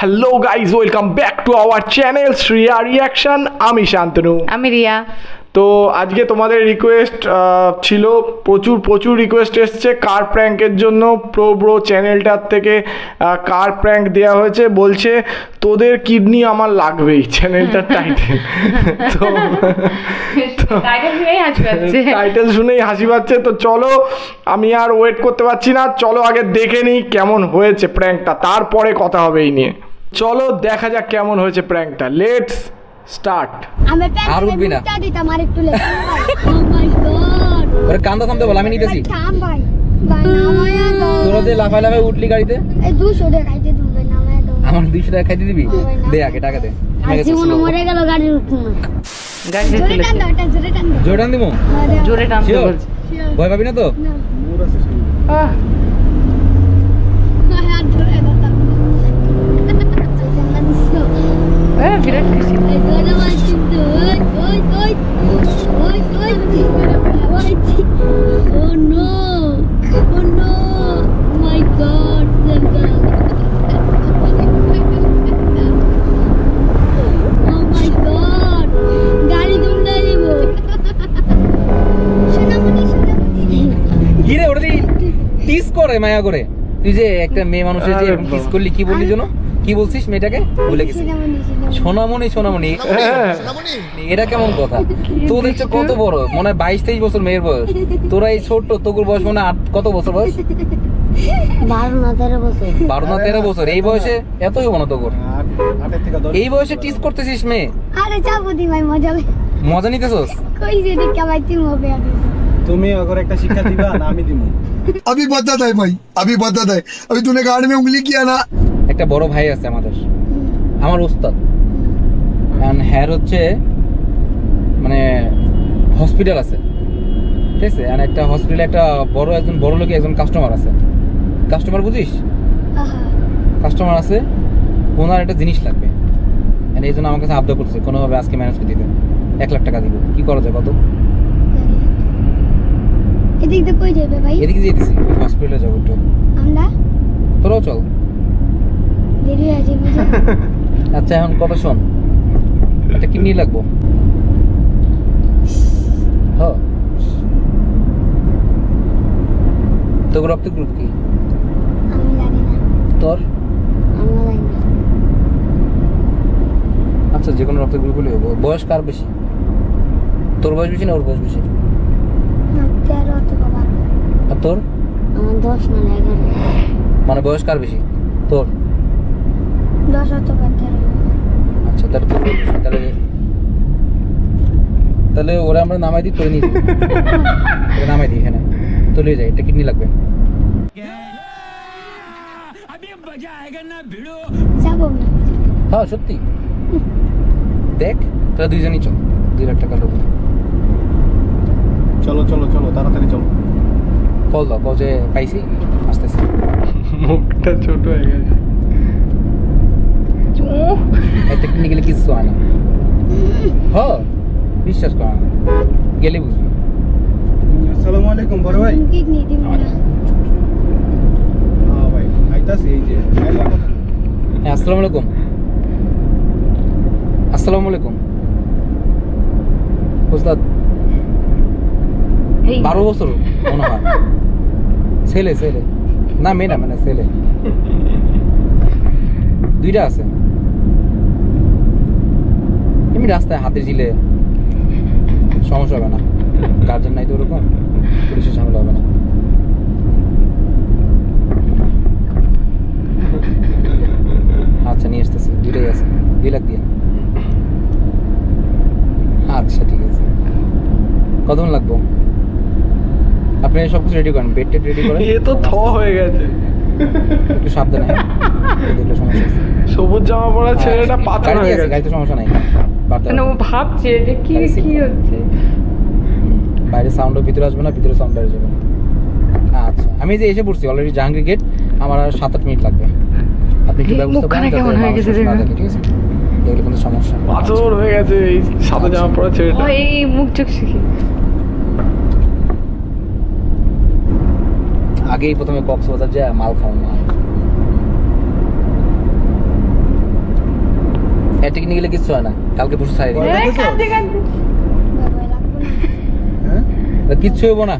Hello guys, welcome back to our channel Shriya reaction. আমি শান্তনু, আমি রিয়া। তো আজকে তোমাদের রিকোয়েস্ট ছিল, প্রচুর রিকোয়েস্ট এসছে কার প্র্যাঙ্কের জন্য। ব্রো চ্যানেলটার থেকে কার প্র্যাঙ্ক দেওয়া হয়েছে, বলছে তোদের কিডনি আমার লাগবেই, চ্যানেলটার টাইটেল। তো টাইটেল শুনেই হাসি পাচ্ছে। তো চলো, আমি আর ওয়েট করতে পারছি না, চলো আগে দেখে নিই কেমন হয়েছে প্র্যাঙ্কটা, তারপরে কথা হবে এই নিয়ে। চলো দেখা যাক কেমন হয়েছে প্র্যাঙ্কটা, লেটস স্টার্ট। আমি আর উঠবি না দিতাম আর একটু লেট। ও মাই গড, ওরে কান্দা থামতে বল, আমি নিতেছি। থাম ভাই, ভাই নামায়া দাও। তোরা যে লাফায় উঠলি গাড়িতে, এই 200 টাকা খাইতে দিবে, নামায়া দাও। আমার 200 টাকা খাইতে দিবি? দে আগে টাকা দে। আর জীবন মরে গেল, গাড়ি উঠতো না। গাড়িতে জোরে টান দাও, এটা জোরে টান দাও। জোরে টান দিমু? জোরে টানতে Sure? বলছি। ভয় পাবি না তো? না আহ, আর জোরে দাও। বিরাট খুশি। এই জোরে মারছিস তো। ওই ওই ওই ওই ওই। ও নো, ও নো, মাই গড, সেভা। ও মাই গড, গাড়ি দুমড়ে দিব। সোনামণি কি রে ওরে টিস করে মায়া করে? তুই যে একটা মেয়ে মানুষের যে টিস করলি, কি বললি যেন? কি বলছিস মেয়েটাকে? ভুলে গেছি। সোনামণি এটা কেমন কথা? তোদের চেয়ে কত বড়, মনে হয় 22-23 বছর মেয়ের বয়স। তোরা এই ছোট্ট, তোর বয়স মনে হয় কত বছর বয়স? 12 না 13 বছর। 12 না 13 বছর। এই বয়সে এতই হবো না তোর। এই বয়সে টিস করতেছিস মেয়ে? আরে যাবো দি ভাই, মজা নিতেছস? কই যে দেখে ভাই তুই হবে। তুমি अगर একটা শিক্ষা দিবা না আমি দিমু। अभी बता दे भाई, अभी बता दे, अभी तूने गाड़ी में उंगली किया ना। একটা বড় ভাই আছে আমাদের, আমার ওস্তাদ। হ্যার হচ্ছে মানে হসপিটাল আছে, ঠিক আছে? আর একটা হসপিটালে একটা একজন বড় লোক একজন কাস্টমার আছে। কাস্টমার বুঝিস? কাস্টমার আছে, ওনার একটা জিনিস লাগবে, এই জন্য আমার কাছে আবদার করছে কোনোভাবে আজকে ম্যানেজ করে দিতে। 1 লাখ টাকা দিব। কি করা যায় কত? এদিক দিয়ে কই যাবে ভাই? এদিকে যেতেছি, হসপিটালে যাবো একটু। আমরা তোরাও চল। দেরি আছে বুঝি। আচ্ছা এখন কথা শোন, একটা কিডনি লাগবো। হ্যাঁ, তোর রক্ত গ্রুপ কি? আমি জানি না। তোর? আমরা জানি না। আচ্ছা, যে কোনো রক্ত গ্রুপ হলে হবে। বয়স কার বেশি? তোর বয়স বেশি না ওর বয়স বেশি? না 13 অথবা 12। আর তোর? আমার 10 না 11। মানে বয়স কার বেশি? তোর? 10 অথবা 13। আচ্ছা, তাহলে তোর বয়স বেশি। তাহলে ওরা আমরা নামাই দিই, তোর নিয়ে যাই। ওরা নামাই দিই এখানে, তো নিয়ে যাই। এটা কিডনি লাগবে। যাবো না। হ্যাঁ সত্যি। দেখ তোরা দুইজনই চল, 2 লাখ টাকা লাগবে। চলো চলো চলো তাড়াতাড়ি চলো। কল দাও, কল যে পাইছি, আসতেছি। মুখটা ছোট হয়ে গেছে। একটা কিডনি গেলে কিছু হয় না। হ্যাঁ বিশ্বাস কর, গেলে বুঝবি। আসসালামু আলাইকুম বড় ভাই। কিডনি দিব না। হ্যাঁ ভাই আইতাছি, এই যে আইলাম কথা। হ্যাঁ আসসালামু আলাইকুম। আসসালামু আলাইকুম ওস্তাদ। 12 বছর মনে হয়। ছেলে না মেয়ে না, মানে ছেলে। 2টা আছে। এমনি রাস্তায় হাতের ঝিলে সমস্যা হবে না, গার্জেন নাই তো ওরকম, পুলিশের ঝামেলা হবে না। আচ্ছা নিয়ে আসতেছি, 2টাই আছে, 2 লাখ দিয়ে। আচ্ছা ঠিক আছে, কতক্ষণ লাগবো? আপনি সবকিছু রেডি করেন, বেড রেডি করেন। এ তো থ হয়ে গেছে। একটু সাবধানে, হ্যাঁ? দেখলে সমস্যা আছে। সবুজ জামা পরা ছেলেটা পাথর হয়ে গেছে। গাড়িতে সমস্যা নাই, না, ও ভাবছে যে কি কি হচ্ছে। বাইরে সাউন্ডও ভিতরে আসবে না, ভিতরে সাউন্ড বাইরে যাবে না। আচ্ছা আমি যে এসে পড়ছি অলরেডি জাহাঙ্গীর গেট, আমার আর 7-8 মিনিট লাগবে। আপনি কি ব্যবস্থা করেন? কেমন হয়ে গেছে ঠিক আছে, দেখলে কোনো সমস্যা পাথর হয়ে গেছে এই সাদা জামা পরা ছেলেটা। এই মুখ চোখ শিখে আগেই প্রথমে কক্সবাজার যায় মাল খাওয়া, মাল এটিক নিয়ে গেলে কিচ্ছু হয় না, কালকে পরশু ছাড়িয়ে দিবে। এই কাঁদতে কাঁদতে বাবা লাগবে না হ্যাঁ কিচ্ছু হইব না,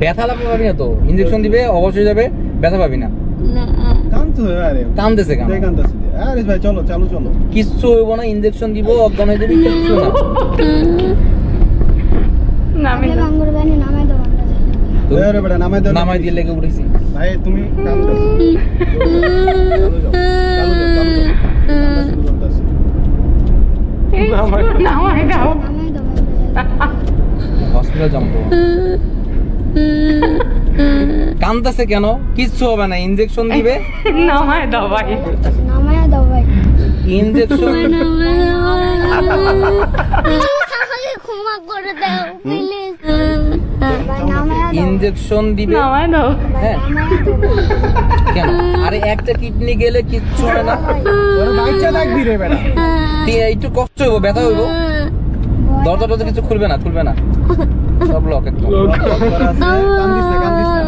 ব্যথা লাগবে পাবি না তো, ইঞ্জেকশন দিবে অবশ্যই যাবে, ব্যথা পাবি না। না কাঁদছো আরে কান্দতেছে কেন? কাঁদতেছে আরে ভাই চলো চলো চলো কিচ্ছু হইব না, ইঞ্জেকশন দিব, অজ্ঞান হয়ে যাবি, কিচ্ছু না। নামে আমি বাঙ্গুর বানি নামাই দাও আমরা যাই তো আরে বেটা নামাই দাও নামাই দিয়ে লেগে উঠেছি। ভাই তুমি কাঁদো চলো যাও চলো যাও চলো যাও কান্না শুরু করতেছে এই নামাই দাও নামাই দাও আমরা যাই হসপিটাল জমতো কান্দতেছে কেন? কিচ্ছু হবে না, ইঞ্জেকশন দিবে, নামাই দাও ভাই নামাই দাও ভাই ইঞ্জেকশন আমাকে ক্ষমা করে দাও প্লিজ ভাই নামাই দাও ইঞ্জেকশন দিবে। নামাই দাও হ্যাঁ নামাই দাও কেন? আরে একটা কিডনি গেলে কিচ্ছু হয় না, তোর বাচ্চা থাকবি রে বেটা একটু কষ্ট হইব, ব্যথা হইব, দরজা টরজা কিছু খুলবে না, খুলবে না, সব লক একদম, কান্দিস না কান্দিস না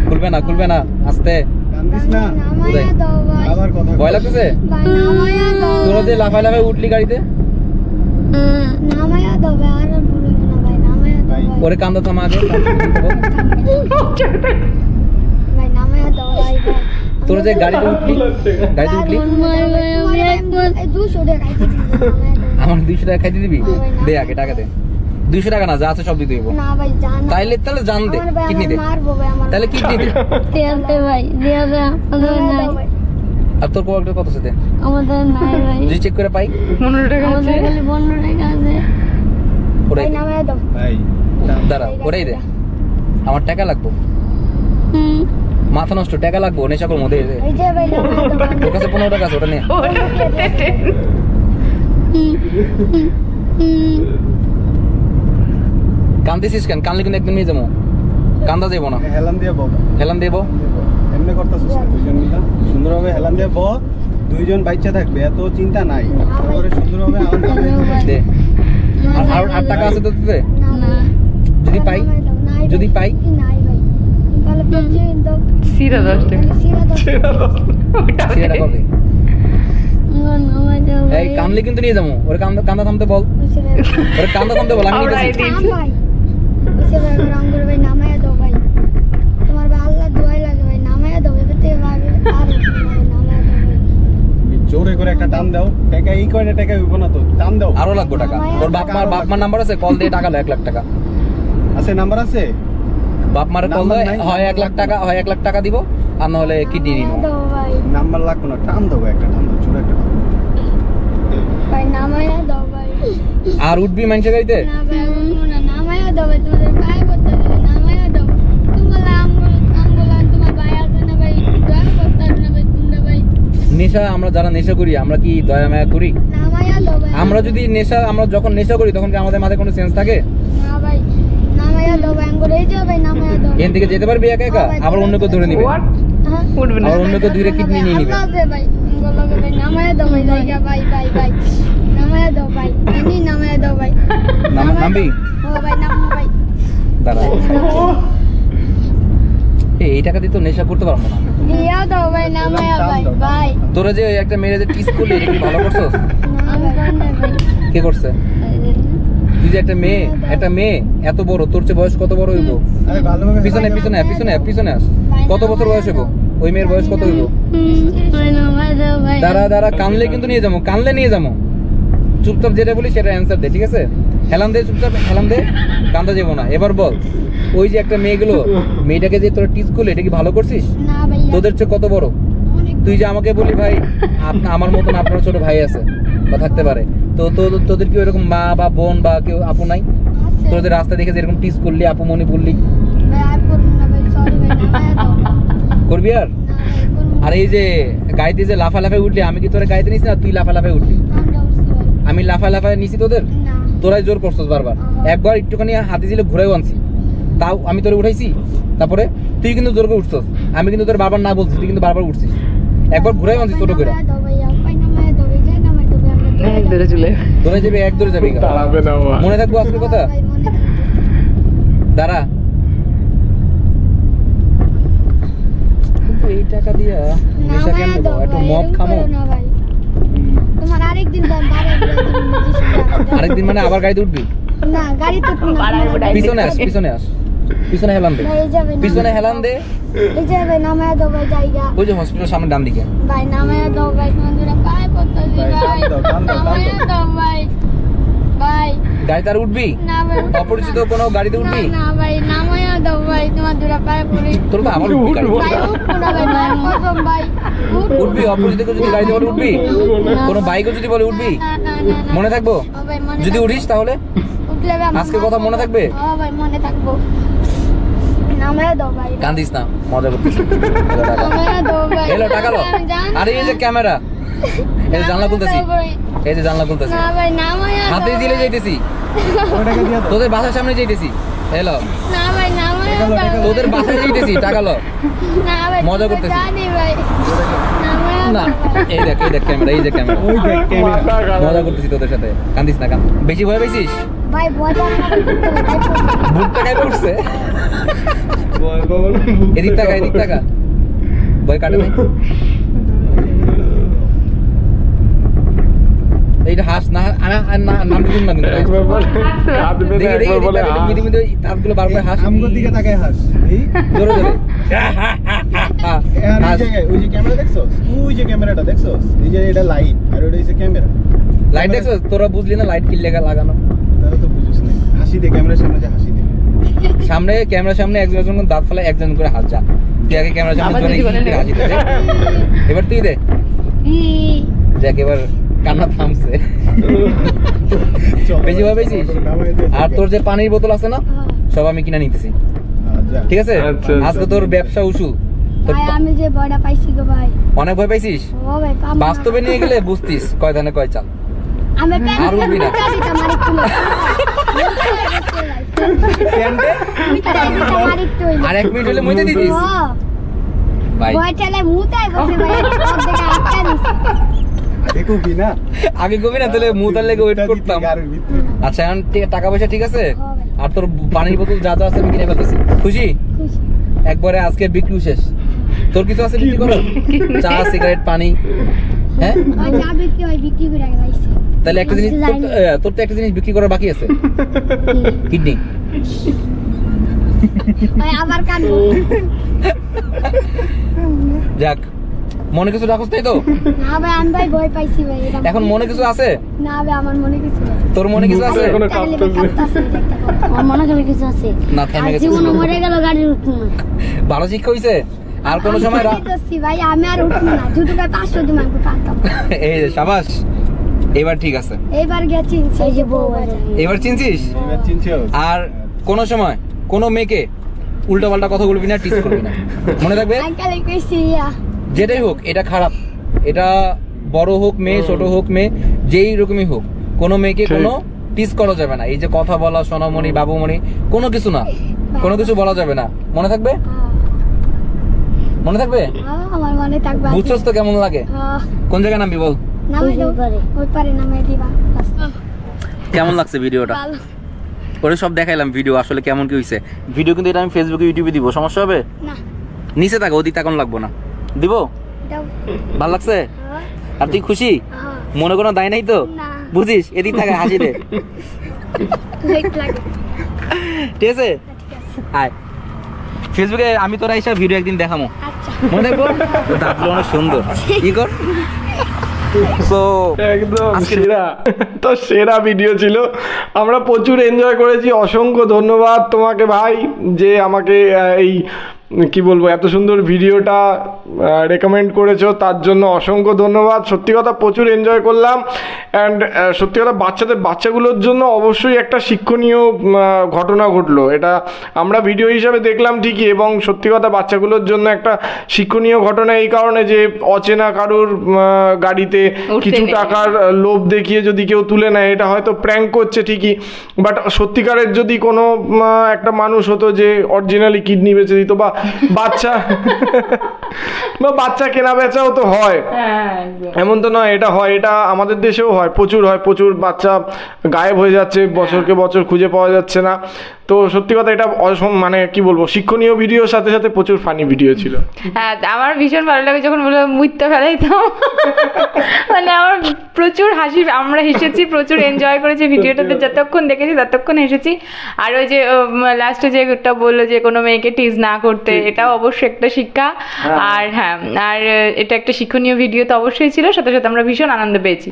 খুলবে না, খুলবে না, আস্তে। কান্দিস না নামাই দাও ভাই আবার কথা ভয় লাগতেছে? ভাই নামাই দাও তোরা যে লাফায় লাফায় উঠলি গাড়িতে, নামাই দাও ভাই আর বলবে না ভাই নামাই দাও ভাই। ভাই ওরে কান্দা থামা আগে। ভাই নামাই দাও ভাই ভাই তোরা যে গাড়িতে উঠলি, গাড়িতে উঠলি, এই 200 টাকা খাইতে দিবি আমার 200 টাকা খাইতে দিবি? দে আগে টাকা দে, 200 টাকা না, যা আছে সব দিতে হইব। না ভাই জান তাইলে তাহলে জান দে, কিডনি দে, মারবো ভাই আমার তাহলে কিডনি দে। দেবে ভাই দেবে আমাদের নাই আর তোর কোয়াক্টর কত আছে দে, আমাদের নাই ভাই যদি চেক করে পাই 15 টাকা আছে আমাদের খালি 15 টাকা আছে ওরাই ভাই দে। নামাই দাও ভাই দাঁড়া, ওরাই দে, আমার টাকা লাগবো, মাথা নষ্ট, টাকা লাগবো, নেশা করবো, দে দে। এই যে ভাই নামাই দাও তোর কাছে 15 টাকা আছে, ওটা নে। কান্দিছিস কেন? কানলে কিন্তু একদম নিয়ে যাবো, কান্দা যাবো না, হেলান দিয়ে বাবা হেলান দেবো। এমনি করতেছিস না দুইজন মিলা সুন্দরভাবে হেলান দিয়ে দুইজন বাচ্চা থাকবে, এত চিন্তা নাই, তারপরে সুন্দরভাবে আমার কাছে দে, আর 8 টাকা আছে তো দিতে, না যদি পাই, যদি পাই। নাই ভাই তাহলে পেছে দাও সিরা 10 টাকা সিরা দাও সিরা টাকা দে। নামাই দাও এই কানলে কিন্তু নিয়ে যাবো, ওরে কান্দা কান্দা থামতে বল, ওরে কান্দা থামতে বল, আমি নিতেছি। ভাই ওইসে ভাই রঙ্গর ভাই নামাই দাও ভাই তোমার ভাই আল্লাহ দোয়াই লাগে ভাই নামাই দাও এবারে ভাই আর নামাই দাও ভাই জোরে করে একটা টান দাও, টাকা এই কয়টা টাকা হইব না তো, টান দাও। আরো লাগবো টাকা, ওর বাপ মার নাম্বার আছে, কল দিয়ে টাকা লো 1 লাখ টাকা, আছে নাম্বার আছে? বাপ মারে কল নাম্বার দেয়, নাই? হয় 1 লাখ টাকা, হয় 1 লাখ টাকা দিব, আর না হলে কিডনি নিব। নামাই দাও ভাই নাম্বার লাগবে না, টান দাও একটা, টান দাও জোরে একটা টান দাও। ভাই নামাই দাও ভাই আর উঠবি মানুষের গাড়িতে? না ভাই উঠবো না নামাই দাও ভাই তোমাদের পায়ে করতে হবে নামাই দাও তোমরা আমগুলা তোমার ভাই আছে না ভাই দয়া করতে হবে না ভাই তোমরা ভাই নেশা, আমরা যারা নেশা করি আমরা কি দয়া মায়া করি? নামাই দাও ভাই আমরা যদি নেশা, আমরা যখন নেশা করি তখন কি আমাদের মাথায় কোনো সেন্স থাকে? না ভাই নামাই দাও ভাই আঙ্গুর এই যে ভাই নামাই দাও এখান থেকে যেতে পারবি একা একা, আবার অন্য কেউ ধরে নিবে, What? হ্যাঁ উঠবে না আবার অন্য কেউ ধরে কিডনি নিয়ে নিবে। আল্লাহ আছে ভাই আঙ্গুর ভাই নামাই দাও ভাই জায়গা ভাই ভাই ভাই নামাই দাও ভাই এমনি নামাই দাও ভাই নামবি? ও ভাই নামো ভাই দাঁড়া, এই টাকা দিয়ে তো নেশা করতে পারবো না। দিয়া দাও ভাই নামাই ভাই ভাই তোরা যে একটা মেয়ে যে টিস করলি, এটা কি ভালো করছস? আমি কোন ভাই কে করছে? তুই যে একটা মেয়ে এত বড়, তোর চেয়ে বয়স কত বড় হইব? আরে ভালোভাবে পিছনে পিছনে পিছনে পিছনে আস, কত বছর বয়স হইব? ওই মেয়ের বয়স কত হইব? ভাই নামাই দাও ভাই দাঁড়া দাঁড়া, কানলে কিন্তু নিয়ে যাবো, কানলে নিয়ে যাবো, চুপচাপ যেটা বলি সেটা অ্যান্সার দে, ঠিক আছে? হেলান দে, চুপচাপ হেলান দে, কান্দা যাবো না। এবার বল, ওই যে একটা মেয়েটাকে যে তোরা টিচ করলি, এটা কি ভালো করছিস? না ভাই তোদের চেয়ে কত বড়? তুই যে আমাকে বলি ভাই আমার মতন আপনার ছোট ভাই আছে বা থাকতে পারে, তো তোদের কি ওইরকম মা বা বোন বা কেউ আপু নাই? তোদের রাস্তা দেখে যেরকম টিচ করলি, আপু মনে বললি, ভাই আর করব না ভাই সরি ভাই নামাই দাও করবি আর? আর এই যে গাড়িতে যে লাফালাফায় উঠলি, আমি কি তোরা গাড়িতে নিছি না তুই লাফালাফায় উঠলি? আমি লাফালাফায় নিছি তোদের, তোরাই জোর করছস বারবার। একবার একটুখানি হাতে ছিল ঘুরাই আনছি, তাও আমি তোরে উঠাইছি, তারপরে তুই কিন্তু জোর করে উঠছস, আমি কিন্তু তোর বারবার না বলছি, তুই কিন্তু বারবার উঠছিস। একবার ঘুরাই আনছি ছোট করে, এক ধরে চলে ধরে যাবে, এক ধরে যাবে, দাঁড়াবে না বাবা। মনে থাকবো আজকের কথা। দাঁড়া, টাকা দিয়া নেশা কেন নামায়া দেবো? দাও একটু ভাই, মদ এরকম খামো। করো না ভাই। তোমার আরেকদিন দাম বাড়ায় দিলে তুমি নিজে শিখে আরেকদিন মানে আবার গাড়িতে উঠবি? না গাড়ি তো পিছনে আস, পিছনে আস, পিছনে হেলান দে, ভাই, এই যাবে না। পিছনে হেলান দে। এই যাবে নামায়া দাও ভাই জায়গা ওই যে হসপিটালের সামনে ডান দিকে। ভাই নামায়া দাও ভাই তোমার দুটা পায়ে পড়তেছি ভাই, ভাই টান দাও, টান দাও, টান দাও। নামায়া দাও ভাই ভাই গাড়িতে আর উঠবি? না ভাই অপরিচিত কোনো গাড়িতে উঠবি? না ভাই নামায়া দাও ভাই তোমার দুটা পায়ে পড়ি তোর তো আবার উঠবি গাড়িতে। ভাই উঠবো না ভাই মায়ের কসম ভাই উঠবি? অপরিচিত কেউ যদি গাড়িতে বলে উঠবি? কোনো বাইকও যদি বলে উঠবি? না না না না মনে থাকবো? ও ভাই মনে যদি থাকবো। উঠিস তাহলে উঠলে ভাই আমার আজকে কথা মনে থাকবে? ও ভাই মনে থাকবো নামায়া দাও ভাই কান্দিস না, মজা করতেছিস। নামায়া দাও ভাই এলো টাকা লো। আমি জানি আরে এই যে ক্যামেরা, এই যে জানলা খুলতেছি, নামায়া দাও ভাই। এই যে জানলা খুলতেছি, না ভাই নামায়া দাও হাতে দিলে ভাই। যাইতেছি, ওই টাকা দিয়া দাও। তোদের বাসার সামনে যাইতেছি। এলো না ভাই নামায়া দাও ভাই। তোদের বাসায় যাইতেছি, টাকা লো। না ভাই মজা তুমি করতেছি। জানি ভাই নামায়া না দাও ভাই। এই দেখ ক্যামেরা, এই যে ক্যামেরা। ওই দেখ ক্যামেরা। মাথা খারাপ। মজা করতেছি তোদের সাথে, কান্দিস না, কান। বেশি ভয় পাইছিস? ভাই বয়টা বুকটা গায়ে পড়ছে। ভয় পাবো না, বুক এদিক টাকা, এদিক টাকা, ভয় কাটে নাই। এইটা হাস না, নাম দিবি না কিন্তু। একবার বলে কাঁদবে না, দেখি একবার বলে মিটি মিটি দাঁতগুলো বার করে হাস। আমগোর দিকে তাকায় হাস। এই জোরে জোরে। আর এই হাস। জায়গায় ওই যে ক্যামেরা দেখছস? ওই যে ক্যামেরাটা দেখছস? এই যে এটা লাইট আর ওটা হচ্ছে ক্যামেরা। লাইট দেখছো? তোরা বুঝলি না লাইট কিল লেগা লাগানো? তারা তো বুঝিস না। হাসি দে ক্যামেরার সামনে, যে হাসি দে। সামনে ক্যামেরার সামনে একজন দাঁত ফেলা, একজন করে হাস। যা তুই আগে ক্যামেরার সামনে আবার জোরে যদি বলেন। হাসি দে। এবার তুই দে। দেখ এবার কান্না থামছে। চল, বেশি ভয় পাইছিস? নামাই দে। আর তোর যে পানির বোতল আছে না, সব আমি কিনে নিতেছি, যা। ঠিক আছে? আচ্ছা, আচ্ছা। আজকে তোর ব্যবসা উসু। তোর ভাই আমি যে বয়টা পাইছি গো ভাই অনেক ভয় পাইছিস? ও ভাই পাবো না। বাস্তবে নিয়ে গেলে বুঝতিস কয় ধানে কয় চাল। আমি আর উঠবি না। প্যান্টে আর 1 মিনিট হলে মুইতে দিতিস ভাই। বয়টালে মুতাই বসে ভাই অর্ধেক আটকা নিছে দেখো কি না? আগে কবি না তাহলে মুতার লেগে ওয়েট করতাম। গাড়ির ভিতরে। আচ্ছা এখন টাকা পয়সা ঠিক আছে? হবে। আর তোর পানির বোতল যা যা আছে আমি কিনে ফেলতেছি। খুশি? খুশি একবারে আজকে বিক্রি শেষ। তোর কিছু আছে বিক্রি করো? চা, সিগারেট, পানি? হ্যাঁ ভাই যা বিক্রি হয় বিক্রি করে রাখছি তাহলে একটা জিনিস তোর তো একটা জিনিস বিক্রি করার বাকি আছে, কিডনি। ভাই আবার কানবো যাক, মনে কিছু রাখছ তাই তো? না ভাই আমি ভাই ভয় পাইছি ভাই এটা এখন মনে কিছু আছে? না ভাই আমার মনে কিছু নেই তোর মনে কিছু আছে? এখনো তাহলে কাঁপতেছে। কাঁপতাছে দেখতে পাবো। আমার মনে করে কিছু আছে না, থেমে আর গেছে। জীবনে মরে গেল গাড়ি উঠবো না ভালো শিক্ষা হইছে? আর কোন সময় আমি করছি ভাই আমি আর উঠবো না দুটো গায়ে 500 দিন আমি পাতাম এই যে সাবাস, এবার ঠিক আছে। এইবার গেছি এই যে বউ এবার চিনছিস? এবার চিনছস? আর কোন সময় কোন মেয়েকে উল্টা পাল্টা কথা বলবি না, টিস করবি না, মনে থাকবে? আঙ্কেল কইছি যেটাই হোক, এটা খারাপ, এটা বড় হোক মেয়ে, ছোট হোক মেয়ে, যেই রকমই হোক, কোনো মেয়েকে ঠিক। কোনো টিস করা যাবে না। এই যে কথা বলা, সোনামণি, বাবুমণি, কোনো কিছু না, কোনো কিছু বলা যাবে না, মনে থাকবে? মনে থাকবে? আমার মনে থাকবে বুঝছস তো কেমন লাগে? কোন জায়গায় নামবি বল? নামে দাও ওই পারে নামে দিবা কেমন লাগছে ভিডিওটা? ভালো ওরে সব দেখাইলাম ভিডিও, আসলে কেমন কি হইছে। ভিডিও কিন্তু এটা আমি ফেসবুকে, ইউটিউবে দিব, সমস্যা হবে? না নিচে থাকো, ওদিক তাকান লাগবো না, দিব? দাও ভালো লাগছে? আর তুই খুশি? মনে কোনো দায় নাই তো? না বুঝিস? এদিক থাকে হাসি দে, ঠিক লাগে ঠিক আছে? ঠিক আছে আয় ফেসবুকে আমি তোরা এইসব ভিডিও একদিন দেখামো, আচ্ছা মনে থাকবো? দাঁতগুলো অনেক সুন্দর, ই কর। সো একদম আজকের- সেরা, তো সেরা ভিডিও ছিল, আমরা প্রচুর এনজয় করেছি। অসংখ্য ধন্যবাদ তোমাকে ভাই, যে আমাকে এই কি বলবো এত সুন্দর ভিডিওটা রেকমেন্ড করেছো, তার জন্য অসংখ্য ধন্যবাদ। সত্যি কথা প্রচুর এনজয় করলাম। অ্যান্ড সত্যি কথা বাচ্চাগুলোর জন্য অবশ্যই একটা শিক্ষণীয় ঘটনা ঘটলো, এটা আমরা ভিডিও হিসাবে দেখলাম ঠিকই, এবং সত্যি কথা বাচ্চাগুলোর জন্য একটা শিক্ষণীয় ঘটনা এই কারণে যে অচেনা কারুর গাড়িতে উঠতে কিছু নেই। টাকার লোভ দেখিয়ে যদি কেউ তুলে নেয়, এটা হয়তো প্র্যাঙ্ক করছে ঠিকই, বাট সত্যিকারের যদি কোনো একটা মানুষ হতো যে অরিজিনালি কিডনি বেচে দিত, বা বাচ্চা বা বাচ্চা কেনা বেচাও তো হয়, হ্যাঁ একদম। এমন তো নয় এটা হয়, এটা আমাদের দেশেও হয়, প্রচুর হয়, প্রচুর বাচ্চা গায়েব হয়ে যাচ্ছে, বছরকে বছর খুঁজে পাওয়া যাচ্ছে না। তো সত্যি কথা এটা মানে কি বলবো, শিক্ষণীয় ভিডিওর সাথে সাথে প্রচুর ফানি ভিডিও ছিল। হ্যাঁ আমার ভীষণ ভালো লাগে যখন বলে মুইতে ফেলাইতাম, মানে আমার প্রচুর হাসি, আমরা হেসেছি, প্রচুর এনজয় করেছি ভিডিওটাতে, যতক্ষণ দেখেছি ততক্ষণ হেসেছি। আর ওই যে লাস্টে যেটা বললো যে কোনো মেয়েকে টিজ না করতে, এটাও অবশ্যই একটা শিক্ষা। আর হ্যাঁ, আর এটা একটা শিক্ষণীয় ভিডিও তো অবশ্যই ছিল, সাথে সাথে আমরা ভীষণ আনন্দ পেয়েছি।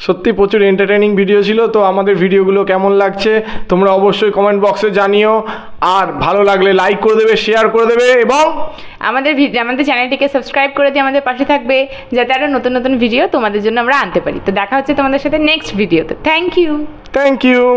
সত্যি প্রচুর এন্টারটেইনিং ভিডিও ছিল। তো আমাদের ভিডিওগুলো কেমন লাগছে তোমরা অবশ্যই কমেন্ট বক্সে জানিও, আর ভালো লাগলে লাইক করে দেবে, শেয়ার করে দেবে, এবং আমাদের চ্যানেলটিকে সাবস্ক্রাইব করে দিয়ে আমাদের পাশে থাকবে, যাতে আরও নতুন নতুন ভিডিও তোমাদের জন্য আমরা আনতে পারি। তো দেখা হচ্ছে তোমাদের সাথে নেক্সট ভিডিওতে। Thank you.